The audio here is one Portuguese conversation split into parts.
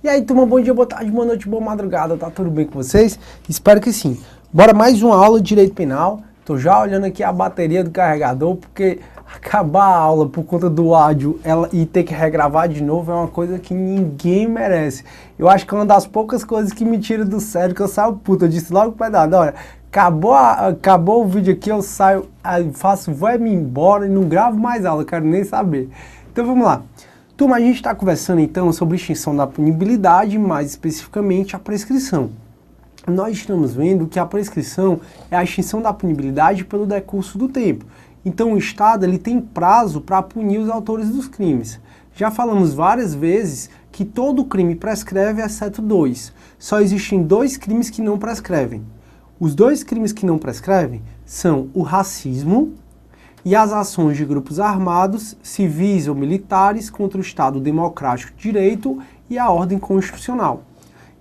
E aí, turma, bom dia, boa tarde, boa noite, boa madrugada, tá tudo bem com vocês? Espero que sim. Bora mais uma aula de Direito Penal. Tô já olhando aqui a bateria do carregador, porque acabar a aula por conta do áudio e ter que regravar de novo é uma coisa que ninguém merece. Eu acho que é uma das poucas coisas que me tira do sério, que eu saio puto. Eu disse logo pro pedado, olha, acabou o vídeo aqui, eu saio, vou-me embora e não gravo mais aula, quero nem saber. Então vamos lá. Turma, a gente está conversando então sobre extinção da punibilidade, mais especificamente a prescrição. Nós estamos vendo que a prescrição é a extinção da punibilidade pelo decurso do tempo. Então o Estado ele tem prazo para punir os autores dos crimes. Já falamos várias vezes que todo crime prescreve, exceto dois. Só existem dois crimes que não prescrevem. Os dois crimes que não prescrevem são o racismo e as ações de grupos armados, civis ou militares contra o Estado Democrático de Direito e a ordem constitucional.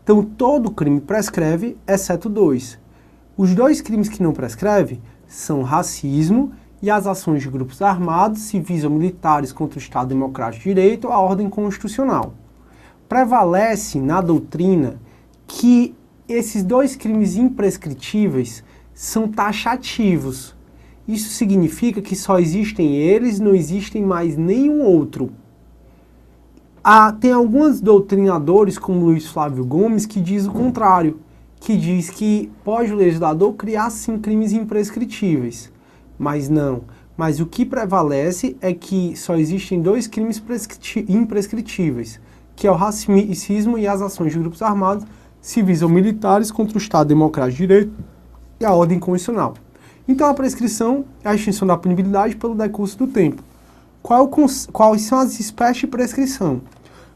Então, todo crime prescreve, exceto dois. Os dois crimes que não prescrevem são racismo e as ações de grupos armados, civis ou militares contra o Estado Democrático de Direito e a ordem constitucional. Prevalece na doutrina que esses dois crimes imprescritíveis são taxativos. Isso significa que só existem eles, não existem mais nenhum outro. Tem alguns doutrinadores, como Luiz Flávio Gomes, que diz o contrário, que diz que pode o legislador criar sim crimes imprescritíveis, mas não. Mas o que prevalece é que só existem dois crimes imprescritíveis, que é o racismo e as ações de grupos armados, civis ou militares contra o Estado Democrático de Direito e a ordem constitucional. Então a prescrição é a extinção da punibilidade pelo decurso do tempo. Quais são as espécies de prescrição?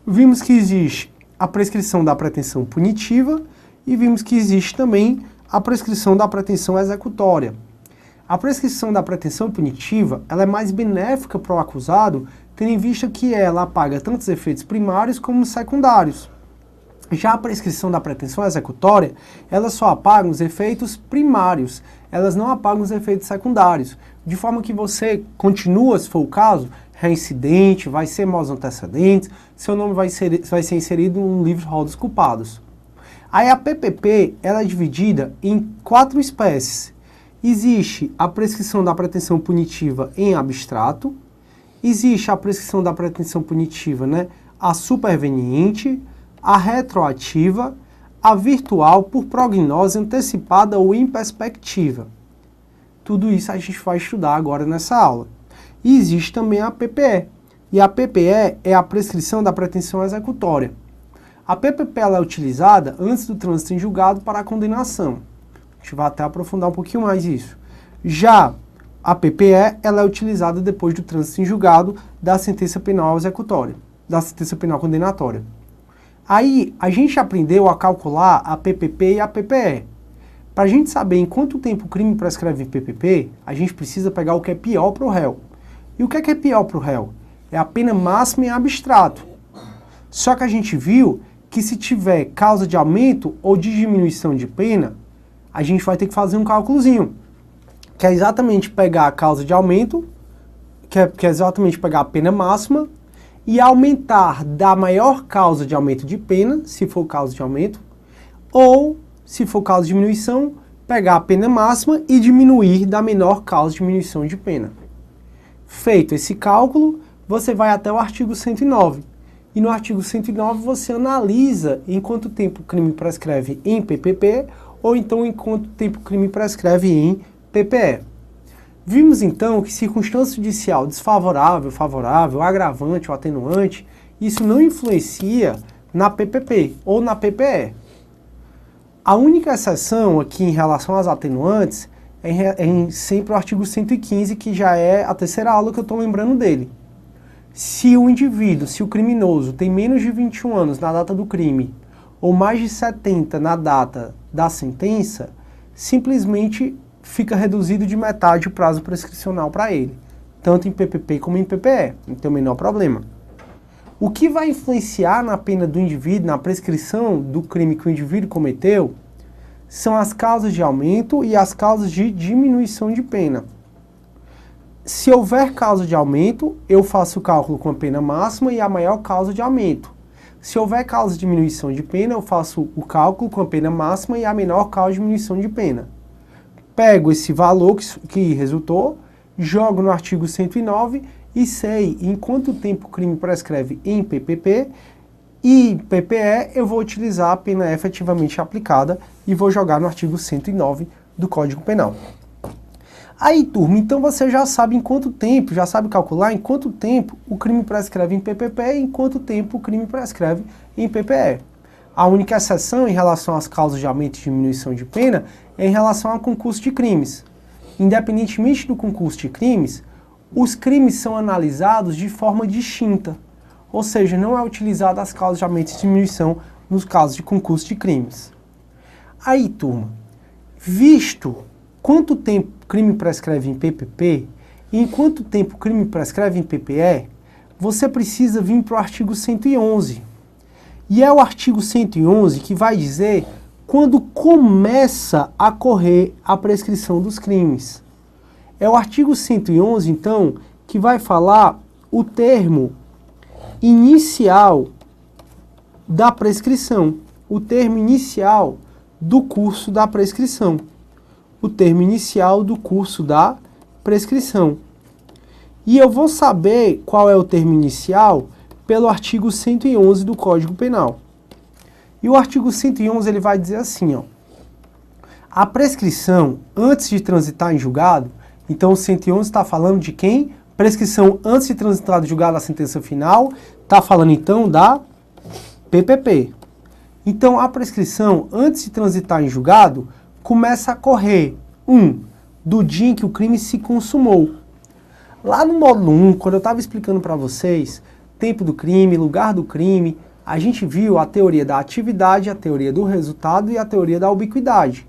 Vimos que existe a prescrição da pretensão punitiva e vimos que existe também a prescrição da pretensão executória. A prescrição da pretensão punitiva ela é mais benéfica para o acusado, tendo em vista que ela apaga tanto os efeitos primários como os secundários. Já a prescrição da pretensão executória, ela só apaga os efeitos primários, elas não apagam os efeitos secundários, de forma que você continua, se for o caso, reincidente, vai ser maus antecedentes, seu nome vai ser inserido no livro de rol dos culpados. Aí a PPP, ela é dividida em 4 espécies. Existe a prescrição da pretensão punitiva em abstrato, existe a prescrição da pretensão punitiva, a superveniente, a retroativa, a virtual por prognose antecipada ou em perspectiva. Tudo isso a gente vai estudar agora nessa aula. E existe também a PPE. E a PPE é a prescrição da pretensão executória. A PPP ela é utilizada antes do trânsito em julgado para a condenação. A gente vai até aprofundar um pouquinho mais isso. Já a PPE ela é utilizada depois do trânsito em julgado da sentença penal executória, da sentença penal condenatória. Aí, a gente aprendeu a calcular a PPP e a PPE. Para a gente saber em quanto tempo o crime prescreve em PPP, a gente precisa pegar o que é pior para o réu. E o que é pior para o réu? É a pena máxima em abstrato. Só que a gente viu que se tiver causa de aumento ou de diminuição de pena, a gente vai ter que fazer um cálculozinho. Que é exatamente pegar a causa de aumento, que é exatamente pegar a pena máxima, e aumentar da maior causa de aumento de pena, se for causa de aumento, ou, se for causa de diminuição, pegar a pena máxima e diminuir da menor causa de diminuição de pena. Feito esse cálculo, você vai até o artigo 109. E no artigo 109 você analisa em quanto tempo o crime prescreve em PPP ou então em quanto tempo o crime prescreve em PPE. Vimos então que circunstância judicial desfavorável, favorável, agravante ou atenuante, isso não influencia na PPP ou na PPE. A única exceção aqui em relação às atenuantes é sempre o artigo 115, que já é a terceira aula que eu estou lembrando dele. Se o indivíduo, se o criminoso tem menos de 21 anos na data do crime ou mais de 70 na data da sentença, simplesmente fica reduzido de metade o prazo prescricional para ele, tanto em PPP como em PPE, não tem o menor problema. O que vai influenciar na pena do indivíduo, na prescrição do crime que o indivíduo cometeu, são as causas de aumento e as causas de diminuição de pena. Se houver causa de aumento, eu faço o cálculo com a pena máxima e a maior causa de aumento. Se houver causa de diminuição de pena, eu faço o cálculo com a pena máxima e a menor causa de diminuição de pena. Pego esse valor que resultou, jogo no artigo 109 e sei em quanto tempo o crime prescreve em PPP e PPE eu vou utilizar a pena efetivamente aplicada e vou jogar no artigo 109 do Código Penal. Aí, turma, então você já sabe em quanto tempo, já sabe calcular em quanto tempo o crime prescreve em PPP e em quanto tempo o crime prescreve em PPE. A única exceção em relação às causas de aumento e diminuição de pena é em relação ao concurso de crimes. Independentemente do concurso de crimes, os crimes são analisados de forma distinta, ou seja, não é utilizado as causas de aumento e diminuição nos casos de concurso de crimes. Aí, turma, visto quanto tempo o crime prescreve em PPP e em quanto tempo o crime prescreve em PPE, você precisa vir para o artigo 111. E é o artigo 111 que vai dizer quando começa a correr a prescrição dos crimes. É o artigo 111, então, que vai falar o termo inicial da prescrição, o termo inicial do curso da prescrição. O termo inicial do curso da prescrição. E eu vou saber qual é o termo inicial pelo artigo 111 do Código Penal. E o artigo 111 ele vai dizer assim, ó, a prescrição antes de transitar em julgado, então o 111 está falando de quem? Prescrição antes de transitar em julgado a sentença final, está falando então da PPP. Então a prescrição antes de transitar em julgado começa a correr, do dia em que o crime se consumou. Lá no módulo 1, quando eu estava explicando para vocês tempo do crime, lugar do crime, a gente viu a teoria da atividade, a teoria do resultado e a teoria da ubiquidade.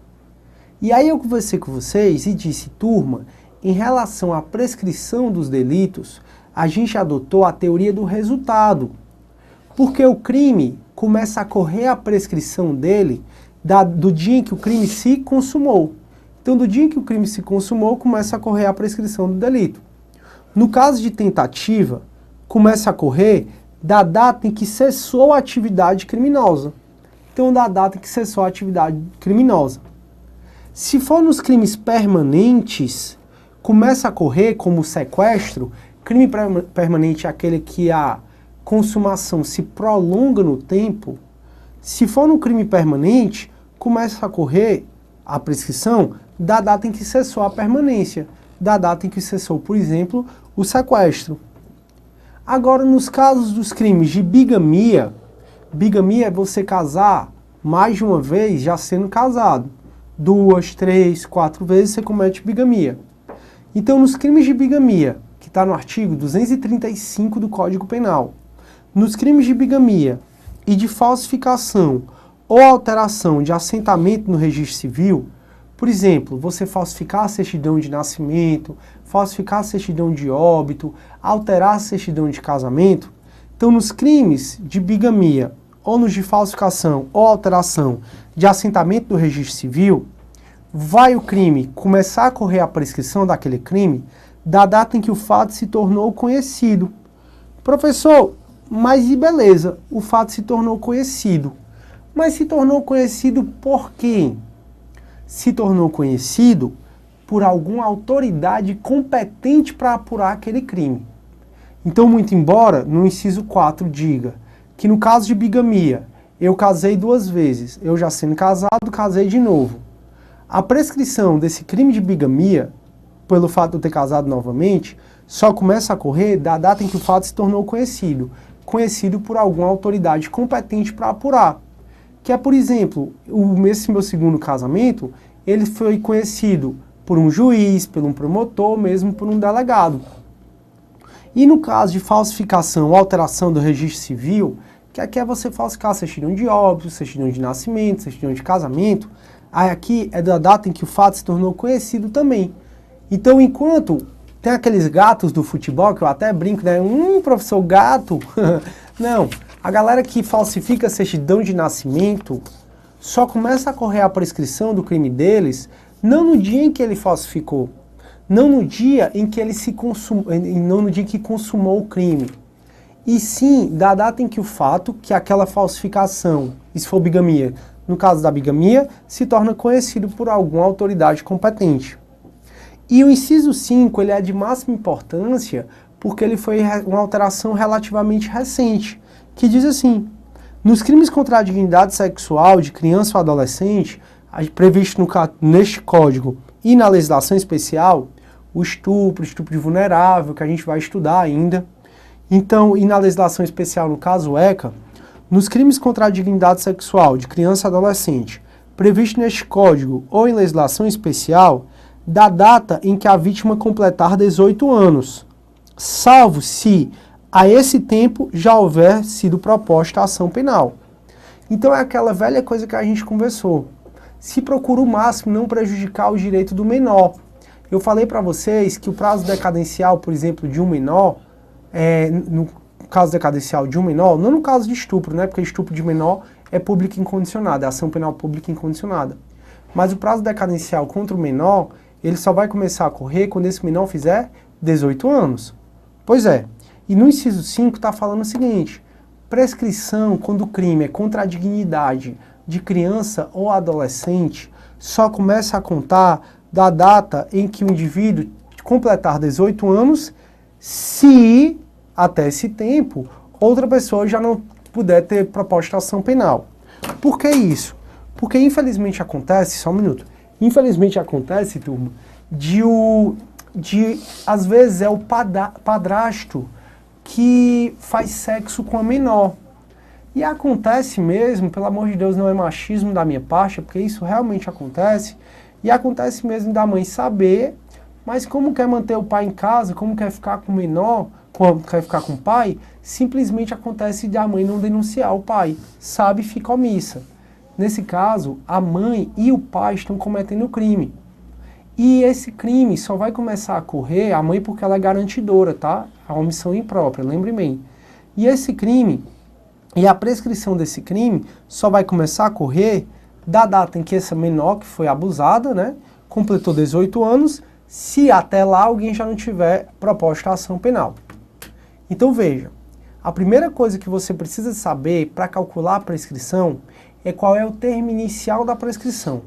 E aí eu conversei com vocês e disse, turma, em relação à prescrição dos delitos, a gente adotou a teoria do resultado. Porque o crime começa a correr a prescrição dele do dia em que o crime se consumou. Então, do dia em que o crime se consumou, começa a correr a prescrição do delito. No caso de tentativa, começa a correr da data em que cessou a atividade criminosa. Então, da data em que cessou a atividade criminosa. Se for nos crimes permanentes, começa a correr como sequestro. Crime permanente é aquele que a consumação se prolonga no tempo. Se for no crime permanente, começa a correr a prescrição da data em que cessou a permanência, da data em que cessou, por exemplo, o sequestro. Agora, nos casos dos crimes de bigamia, bigamia é você casar mais de uma vez já sendo casado. 2, 3, 4 vezes você comete bigamia. Então, nos crimes de bigamia, que está no artigo 235 do Código Penal, nos crimes de bigamia e de falsificação ou alteração de assentamento no registro civil, por exemplo, você falsificar a certidão de nascimento, falsificar a certidão de óbito, alterar a certidão de casamento, então nos crimes de bigamia ou nos de falsificação ou alteração de assentamento do registro civil, vai o crime começar a correr a prescrição daquele crime da data em que o fato se tornou conhecido. Professor, mas e beleza, o fato se tornou conhecido. Mas se tornou conhecido por quem? Se tornou conhecido por alguma autoridade competente para apurar aquele crime. Então, muito embora no inciso 4 diga que no caso de bigamia, eu casei 2 vezes, eu já sendo casado, casei de novo. A prescrição desse crime de bigamia, pelo fato de eu ter casado novamente, só começa a correr da data em que o fato se tornou conhecido. Conhecido por alguma autoridade competente para apurar. Que é, por exemplo, esse meu segundo casamento, ele foi conhecido por um juiz, por um promotor, mesmo por um delegado. E no caso de falsificação ou alteração do registro civil, que aqui é você falsificar certidão de óbito, certidão de nascimento, certidão de casamento, aí aqui é da data em que o fato se tornou conhecido também. Então, enquanto tem aqueles gatos do futebol, que eu até brinco, né? Professor, gato. Não, a galera que falsifica certidão de nascimento só começa a correr a prescrição do crime deles não no dia em que ele falsificou, não no dia em que ele não no dia que consumou o crime, e sim da data em que o fato, que aquela falsificação, e se for bigamia, no caso da bigamia, se torna conhecido por alguma autoridade competente. E o inciso 5, ele é de máxima importância porque ele foi uma alteração relativamente recente, que diz assim: nos crimes contra a dignidade sexual de criança ou adolescente, previsto neste Código e na legislação especial, o estupro de vulnerável, que a gente vai estudar ainda, então, e na legislação especial, no caso ECA, nos crimes contra a dignidade sexual de criança e adolescente, previsto neste Código ou em legislação especial, da data em que a vítima completar 18 anos, salvo se a esse tempo já houver sido proposta a ação penal. Então é aquela velha coisa que a gente conversou. Se procura o máximo não prejudicar o direito do menor. Eu falei para vocês que o prazo decadencial, por exemplo, de um menor, no caso decadencial de um menor, não no caso de estupro, né? Porque estupro de menor é pública incondicionada, é ação penal pública incondicionada. Mas o prazo decadencial contra o menor, ele só vai começar a correr quando esse menor fizer 18 anos. Pois é. E no inciso 5 está falando o seguinte: prescrição quando o crime é contra a dignidade de criança ou adolescente só começa a contar da data em que o indivíduo completar 18 anos, se até esse tempo outra pessoa já não puder ter proposta ação penal. Por que isso? Porque infelizmente acontece, só um minuto, infelizmente acontece, turma, às vezes é o padrasto que faz sexo com a menor. E acontece mesmo, pelo amor de Deus, não é machismo da minha parte, porque isso realmente acontece, e acontece mesmo da mãe saber, mas como quer manter o pai em casa, como quer ficar com o menor, como quer ficar com o pai, simplesmente acontece de a mãe não denunciar o pai, sabe, fica omissa. Nesse caso, a mãe e o pai estão cometendo crime. E esse crime só vai começar a correr, a mãe porque ela é garantidora, tá? A omissão imprópria, lembre bem. E esse crime, e a prescrição desse crime, só vai começar a correr da data em que essa menor que foi abusada, né, completou 18 anos, se até lá alguém já não tiver proposta a ação penal. Então veja, a primeira coisa que você precisa saber para calcular a prescrição é qual é o termo inicial da prescrição.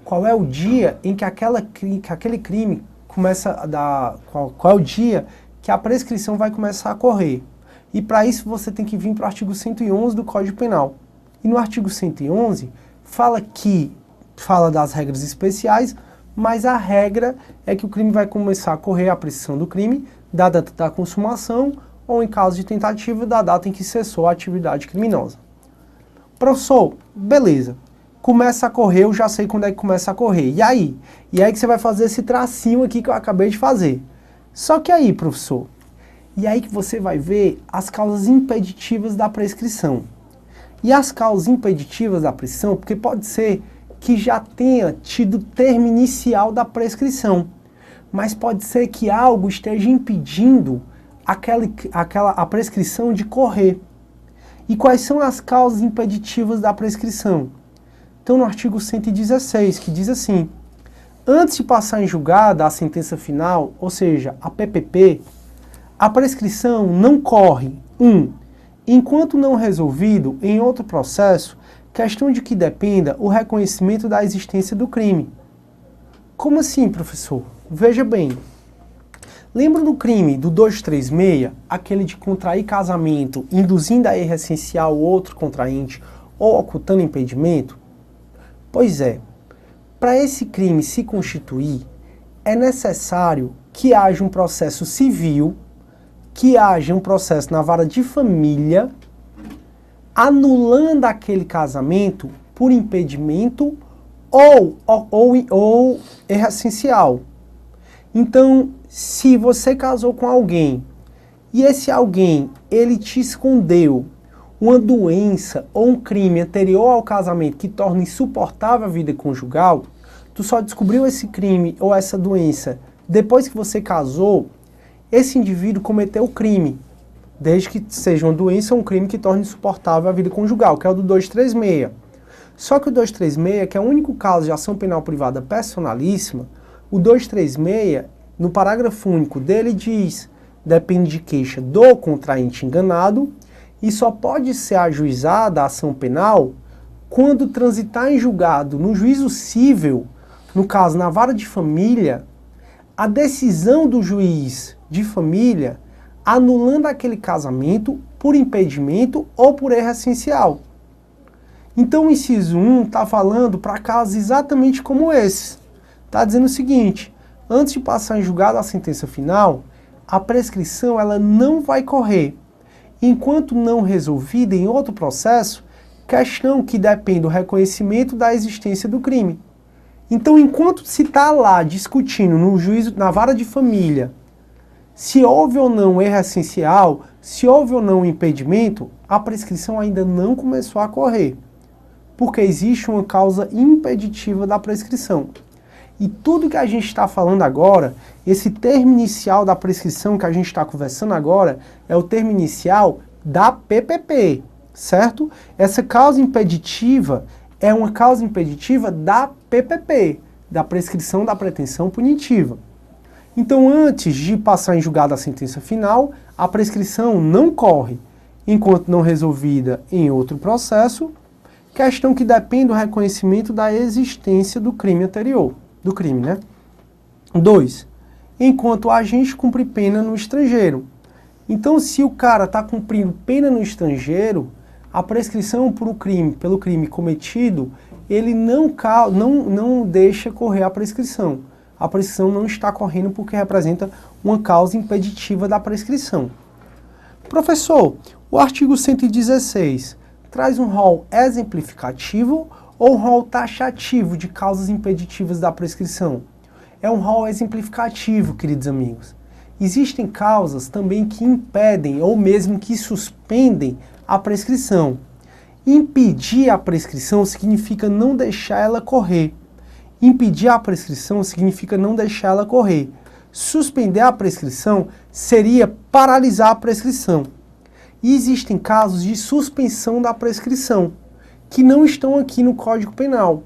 Qual é o dia em que aquele crime começa a dar... Qual é o dia que a prescrição vai começar a correr. E para isso você tem que vir para o artigo 111 do Código Penal. E no artigo 111 fala das regras especiais, mas a regra é que o crime vai começar a correr, a prescrição do crime, da data da consumação ou, em caso de tentativa, da data em que cessou a atividade criminosa. Professor, beleza. Começa a correr, eu já sei quando é que começa a correr. E aí? E aí que você vai fazer esse tracinho aqui que eu acabei de fazer. Só que aí, professor, e aí que você vai ver as causas impeditivas da prescrição. E as causas impeditivas da prescrição, porque pode ser que já tenha tido termo inicial da prescrição, mas pode ser que algo esteja impedindo a prescrição de correr. E quais são as causas impeditivas da prescrição? Então, no artigo 116, que diz assim: antes de passar em julgada a sentença final, ou seja, a PPP, a prescrição não corre, 1. Enquanto não resolvido em outro processo, questão de que dependa o reconhecimento da existência do crime. Como assim, professor? Veja bem. Lembra do crime do 236, aquele de contrair casamento, induzindo a erro essencial o outro contraente ou ocultando impedimento? Pois é, para esse crime se constituir, é necessário que haja um processo civil, que haja um processo na vara de família, anulando aquele casamento por impedimento ou erro essencial. Então, se você casou com alguém e esse alguém, ele te escondeu uma doença ou um crime anterior ao casamento que torna insuportável a vida conjugal, tu só descobriu esse crime ou essa doença depois que você casou, esse indivíduo cometeu o crime, desde que seja uma doença ou um crime que torne insuportável a vida conjugal, que é o do 236. Só que o 236, que é o único caso de ação penal privada personalíssima, o 236, no parágrafo único dele, diz depende de queixa do contraente enganado e só pode ser ajuizada a ação penal quando transitar em julgado no juízo cível, no caso na vara de família, a decisão do juiz de família anulando aquele casamento por impedimento ou por erro essencial. Então o inciso 1 está falando para casos exatamente como esses. Está dizendo o seguinte: antes de passar em julgado a sentença final, a prescrição ela não vai correr, enquanto não resolvida em outro processo, questão que depende do reconhecimento da existência do crime. Então, enquanto se está lá discutindo no juízo, na vara de família, se houve ou não erro essencial, se houve ou não impedimento, a prescrição ainda não começou a correr, porque existe uma causa impeditiva da prescrição. E tudo que a gente está falando agora, esse termo inicial da prescrição que a gente está conversando agora, é o termo inicial da PPP, certo? Essa causa impeditiva é uma causa impeditiva da PPP, da prescrição da pretensão punitiva. Então, antes de passar em julgado a sentença final, a prescrição não corre, enquanto não resolvida em outro processo, questão que depende do reconhecimento da existência do crime anterior. Do crime, né? 2. Enquanto o agente cumpre pena no estrangeiro. Então, se o cara está cumprindo pena no estrangeiro, a prescrição pelo crime cometido, ele não deixa correr a prescrição. A prescrição não está correndo porque representa uma causa impeditiva da prescrição. Professor, o artigo 116 traz um rol exemplificativo ou um rol taxativo de causas impeditivas da prescrição? É um rol exemplificativo, queridos amigos. Existem causas também que impedem ou mesmo que suspendem a prescrição. Impedir a prescrição significa não deixar ela correr. Impedir a prescrição significa não deixar ela correr. Suspender a prescrição seria paralisar a prescrição. E existem casos de suspensão da prescrição, que não estão aqui no Código Penal.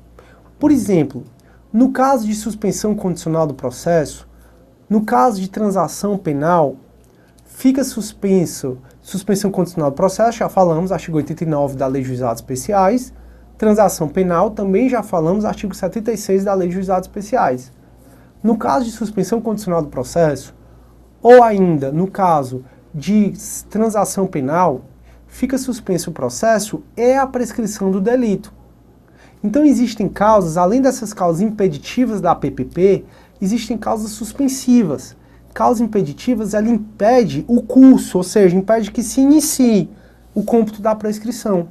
Por exemplo, no caso de suspensão condicional do processo, no caso de transação penal, fica suspensão condicional do processo, já falamos, artigo 89 da Lei de Juizados Especiais. Transação penal, também já falamos, artigo 76 da Lei de Juizados Especiais. No caso de suspensão condicional do processo, ou ainda no caso de transação penal, fica suspenso o processo e a prescrição do delito. Então existem causas, além dessas causas impeditivas da PPP, existem causas suspensivas. Causas impeditivas, ela impede o curso, ou seja, impede que se inicie o cômputo da prescrição.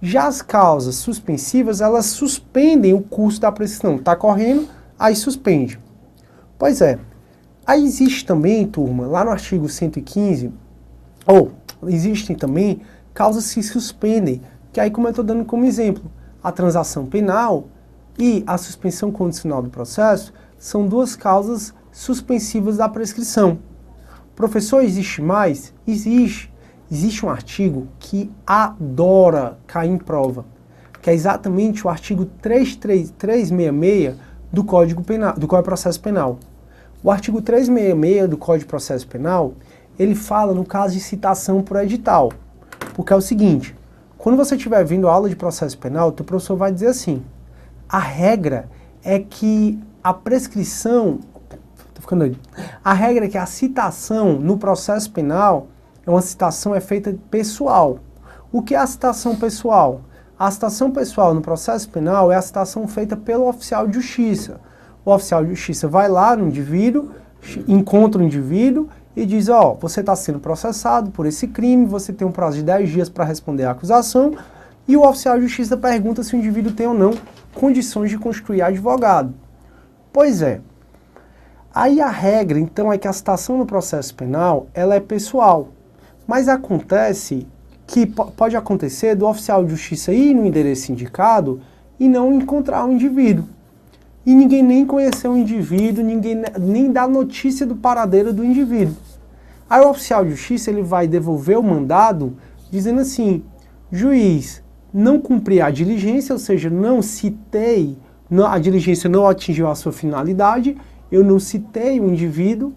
Já as causas suspensivas, elas suspendem o curso da prescrição. Está correndo, aí suspende. Pois é. Aí existe também, turma, lá no artigo 115, existem também causas que se suspendem, que aí como eu estou dando como exemplo, a transação penal e a suspensão condicional do processo são duas causas suspensivas da prescrição. Professor, existe mais? Existe. Existe um artigo que adora cair em prova, que é exatamente o artigo 366 do Código Penal, do Código de Processo Penal. O artigo 366 do Código de Processo Penal, ele fala no caso de citação por edital. Porque é o seguinte, quando você estiver vendo a aula de processo penal, o teu professor vai dizer assim, a regra é que a prescrição, a regra é que a citação no processo penal uma citação é feita pessoal. O que é a citação pessoal? A citação pessoal no processo penal é a citação feita pelo oficial de justiça. O oficial de justiça vai lá no indivíduo, encontra o indivíduo e diz, você está sendo processado por esse crime, você tem um prazo de 10 dias para responder à acusação, e o oficial de justiça pergunta se o indivíduo tem ou não condições de constituir advogado. Pois é. Aí a regra, então, é que a citação no processo penal, ela é pessoal. Mas acontece que pode acontecer do oficial de justiça ir no endereço indicado e não encontrar o indivíduo. E ninguém nem conheceu o indivíduo, ninguém nem dá notícia do paradeiro do indivíduo. Aí o oficial de justiça ele vai devolver o mandado dizendo assim, juiz, não cumpri a diligência, ou seja, não citei, a diligência não atingiu a sua finalidade, eu não citei o indivíduo,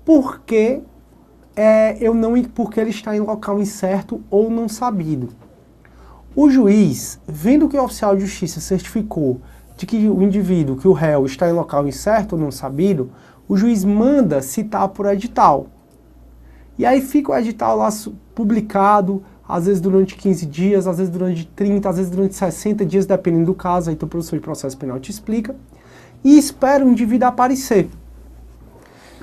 porque porque ele está em local incerto ou não sabido. O juiz, vendo que o oficial de justiça certificou de que o indivíduo, que o réu, está em local incerto ou não sabido, o juiz manda citar por edital. E aí fica o edital lá publicado, às vezes durante 15 dias, às vezes durante 30, às vezes durante 60 dias, dependendo do caso, aí o professor de processo penal te explica, e espera o indivíduo aparecer.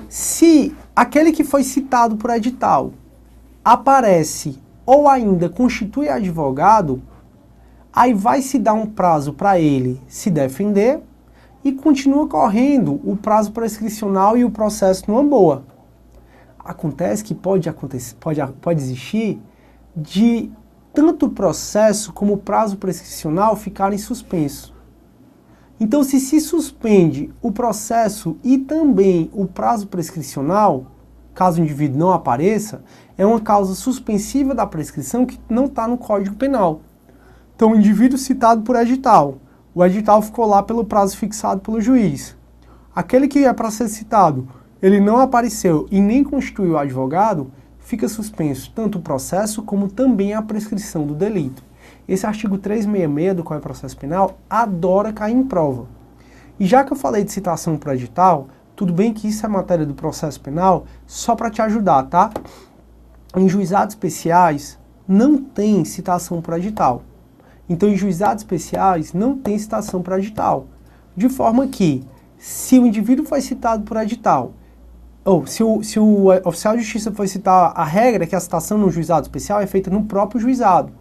Se aquele que foi citado por edital aparece ou ainda constitui advogado, aí vai se dar um prazo para ele se defender e continua correndo o prazo prescricional e o processo numa boa. Acontece que pode existir de tanto o processo como o prazo prescricional ficarem suspensos. Então, se suspende o processo e também o prazo prescricional, caso o indivíduo não apareça, é uma causa suspensiva da prescrição que não está no Código Penal. Então, o indivíduo citado por edital, o edital ficou lá pelo prazo fixado pelo juiz. Aquele que é para ser citado, ele não apareceu e nem constituiu o advogado, fica suspenso tanto o processo como também a prescrição do delito. Esse artigo 366 do Código de Processo Penal adora cair em prova. E já que eu falei de citação por edital, tudo bem que isso é matéria do processo penal, só para te ajudar, tá? Em juizados especiais não tem citação por edital. Então, em juizados especiais não tem citação por edital. De forma que, se o indivíduo foi citado por edital, ou se o oficial de justiça foi citar, a regra é que a citação no juizado especial é feita no próprio juizado.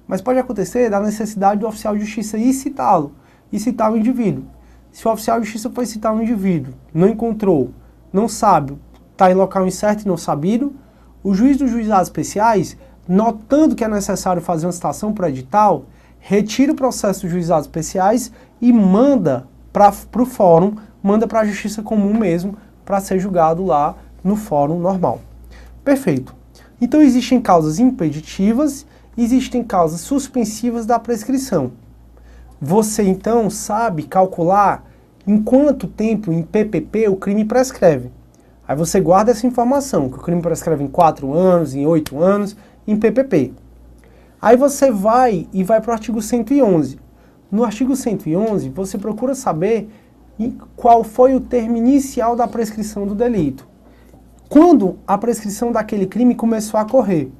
Mas pode acontecer da necessidade do oficial de justiça ir citá-lo, e citar o indivíduo. Se o oficial de justiça foi citar um indivíduo, não encontrou, não sabe, está em local incerto e não sabido, o juiz dos juizados especiais, notando que é necessário fazer uma citação por edital, retira o processo dos juizados especiais e manda para o fórum, manda para a justiça comum mesmo, para ser julgado lá no fórum normal. Perfeito. Então existem causas impeditivas, existem causas suspensivas da prescrição. Você então sabe calcular em quanto tempo em PPP o crime prescreve. Aí você guarda essa informação, que o crime prescreve em 4 anos, em 8 anos, em PPP. Aí você vai para o artigo 111. No artigo 111, você procura saber qual foi o termo inicial da prescrição do delito. Quando a prescrição daquele crime começou a correr.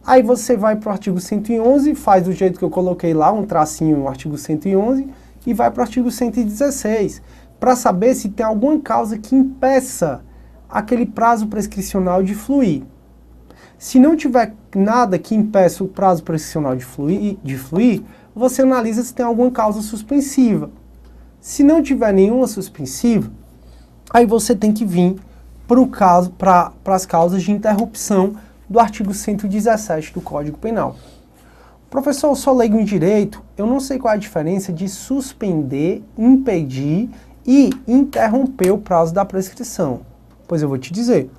Aí você vai para o artigo 111, faz do jeito que eu coloquei lá, um tracinho no artigo 111, e vai para o artigo 116, para saber se tem alguma causa que impeça aquele prazo prescricional de fluir. Se não tiver nada que impeça o prazo prescricional de fluir, você analisa se tem alguma causa suspensiva. Se não tiver nenhuma suspensiva, aí você tem que vir para as causas de interrupção do artigo 117 do Código Penal. Professor, eu sou leigo em direito, eu não sei qual é a diferença de suspender, impedir e interromper o prazo da prescrição. Pois eu vou te dizer.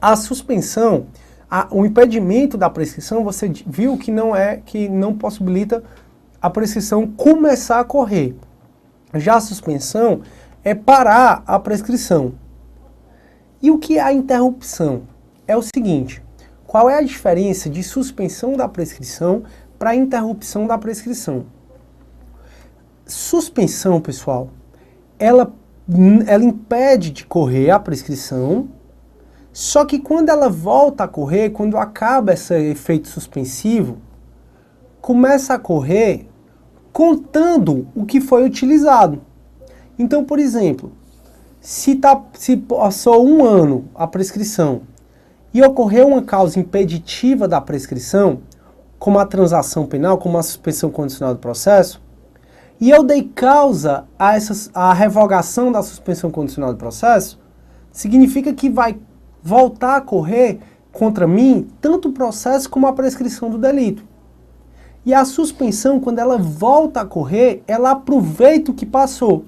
A suspensão, o impedimento da prescrição, você viu que não possibilita a prescrição começar a correr. Já a suspensão é parar a prescrição. E o que é a interrupção? É o seguinte, qual é a diferença de suspensão da prescrição para interrupção da prescrição? Suspensão, pessoal, ela impede de correr a prescrição, só que quando ela volta a correr, quando acaba esse efeito suspensivo, começa a correr contando o que foi utilizado. Então, por exemplo, se passou 1 ano a prescrição e ocorreu uma causa impeditiva da prescrição, como a transação penal, como a suspensão condicional do processo, e eu dei causa a revogação da suspensão condicional do processo, significa que vai voltar a correr contra mim tanto o processo como a prescrição do delito. E a suspensão, quando ela volta a correr, ela aproveita o que passou.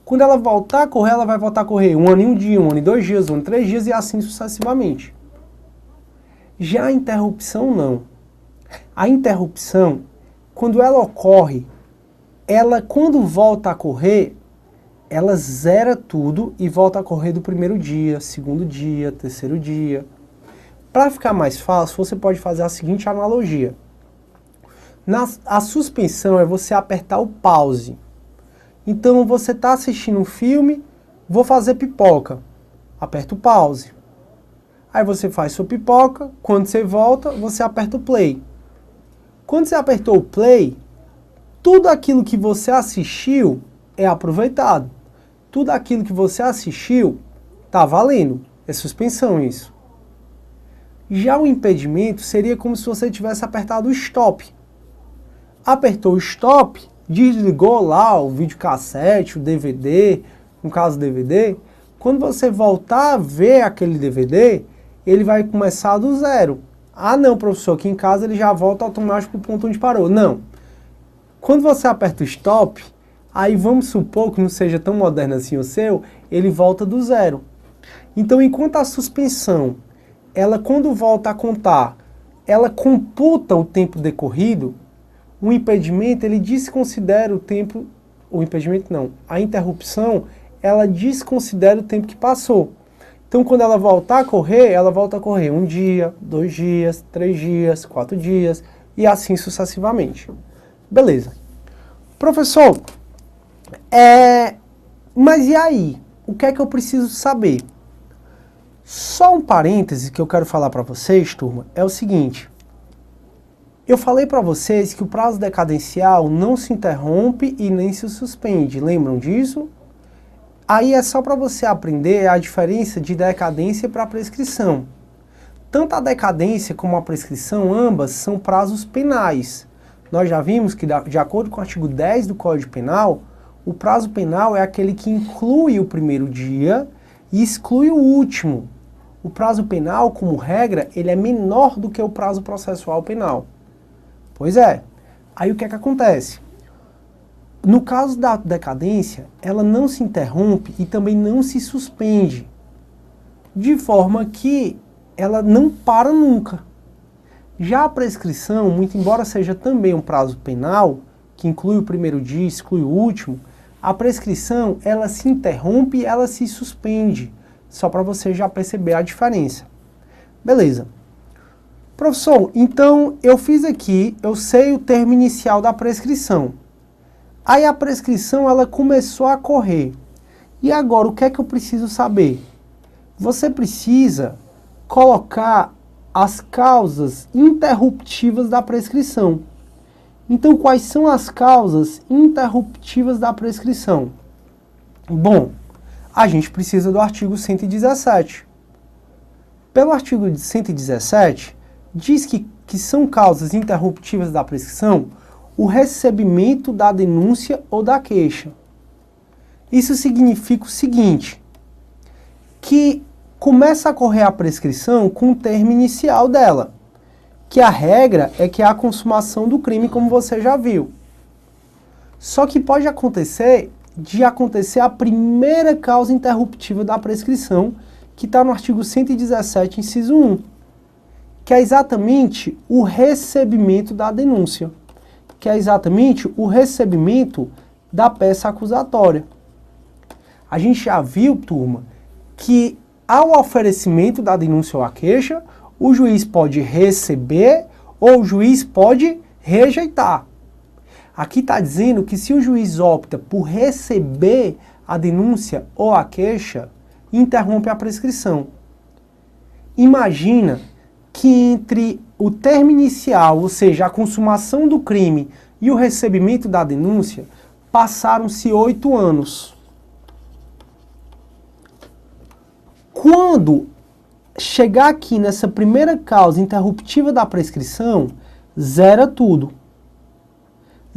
Quando ela voltar a correr, ela vai voltar a correr 1 ano e 1 dia, 1 ano e 2 dias, 1 ano e 3 dias e assim sucessivamente. Já a interrupção, não. A interrupção, quando ela ocorre, quando volta a correr, ela zera tudo e volta a correr do primeiro dia, segundo dia, terceiro dia. Para ficar mais fácil, você pode fazer a seguinte analogia. A suspensão é você apertar o pause. Então você está assistindo um filme, vou fazer pipoca. Aperta o pause. Aí você faz sua pipoca, quando você volta, você aperta o play. Quando você apertou o play, tudo aquilo que você assistiu é aproveitado. Tudo aquilo que você assistiu está valendo. É suspensão isso. Já o impedimento seria como se você tivesse apertado o stop. Apertou o stop, desligou lá o videocassete, o DVD, no caso DVD. Quando você voltar a ver aquele DVD, ele vai começar do zero. Ah não, professor, aqui em casa ele já volta automático para o ponto onde parou. Não. Quando você aperta o stop, aí vamos supor que não seja tão moderno assim o seu, ele volta do zero. Então, enquanto a suspensão, ela quando volta a contar, ela computa o tempo decorrido, o impedimento, ele desconsidera o tempo, o impedimento não, a interrupção, ela desconsidera o tempo que passou. Então, quando ela voltar a correr, ela volta a correr 1 dia, 2 dias, 3 dias, 4 dias e assim sucessivamente. Beleza. Professor, mas e aí? O que é que eu preciso saber? Só um parêntese que eu quero falar para vocês, turma, é o seguinte. Eu falei para vocês que o prazo decadencial não se interrompe e nem se suspende. Lembram disso? Aí é só para você aprender a diferença de decadência para prescrição. Tanto a decadência como a prescrição, ambas são prazos penais. Nós já vimos que, de acordo com o artigo 10 do Código Penal, o prazo penal é aquele que inclui o primeiro dia e exclui o último. O prazo penal, como regra, ele é menor do que o prazo processual penal. Pois é. Aí o que é que acontece? No caso da decadência, ela não se interrompe e também não se suspende, de forma que ela não para nunca. Já a prescrição, muito embora seja também um prazo penal, que inclui o primeiro dia, exclui o último, a prescrição, ela se interrompe e ela se suspende, só para você já perceber a diferença. Beleza. Professor, então eu fiz aqui, eu sei o termo inicial da prescrição. Aí a prescrição, ela começou a correr. E agora, o que é que eu preciso saber? Você precisa colocar as causas interruptivas da prescrição. Então, quais são as causas interruptivas da prescrição? Bom, a gente precisa do artigo 117. Pelo artigo 117, diz que são causas interruptivas da prescrição o recebimento da denúncia ou da queixa. Isso significa o seguinte, que começa a correr a prescrição com o termo inicial dela, que a regra é que é a consumação do crime, como você já viu. Só que pode acontecer a primeira causa interruptiva da prescrição, que está no artigo 117, inciso 1, que é exatamente o recebimento da denúncia, que é exatamente o recebimento da peça acusatória. A gente já viu, turma, que ao oferecimento da denúncia ou a queixa, o juiz pode receber ou o juiz pode rejeitar. Aqui está dizendo que se o juiz opta por receber a denúncia ou a queixa, interrompe a prescrição. Imagina que entre o termo inicial, ou seja, a consumação do crime, e o recebimento da denúncia, passaram-se 8 anos. Quando chegar aqui nessa primeira causa interruptiva da prescrição, zera tudo.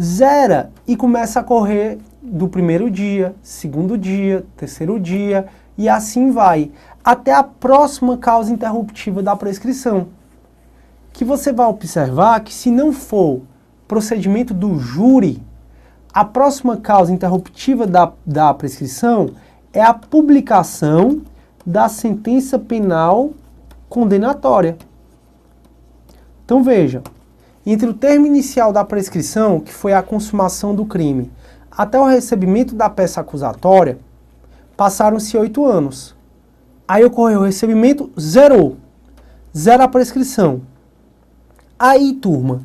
Zera e começa a correr do primeiro dia, segundo dia, terceiro dia, e assim vai, até a próxima causa interruptiva da prescrição. Que você vai observar que se não for procedimento do júri, a próxima causa interruptiva da prescrição é a publicação da sentença penal condenatória. Então veja, entre o termo inicial da prescrição, que foi a consumação do crime, até o recebimento da peça acusatória, passaram-se 8 anos. Aí ocorreu o recebimento, zerou a prescrição. Aí, turma,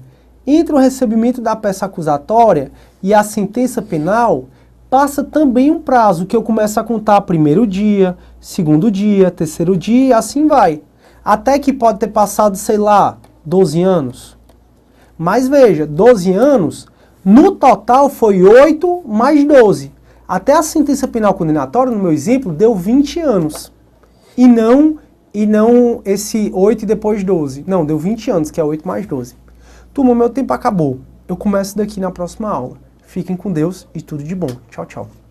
entre o recebimento da peça acusatória e a sentença penal, passa também um prazo que eu começo a contar primeiro dia, segundo dia, terceiro dia e assim vai. Até que pode ter passado, sei lá, 12 anos. Mas veja, 12 anos, no total foi 8 mais 12. Até a sentença penal condenatória, no meu exemplo, deu 20 anos. E não esse 8 e depois 12. Não, deu 20 anos, que é 8 mais 12. Turma, meu tempo acabou. Eu começo daqui na próxima aula. Fiquem com Deus e tudo de bom. Tchau, tchau.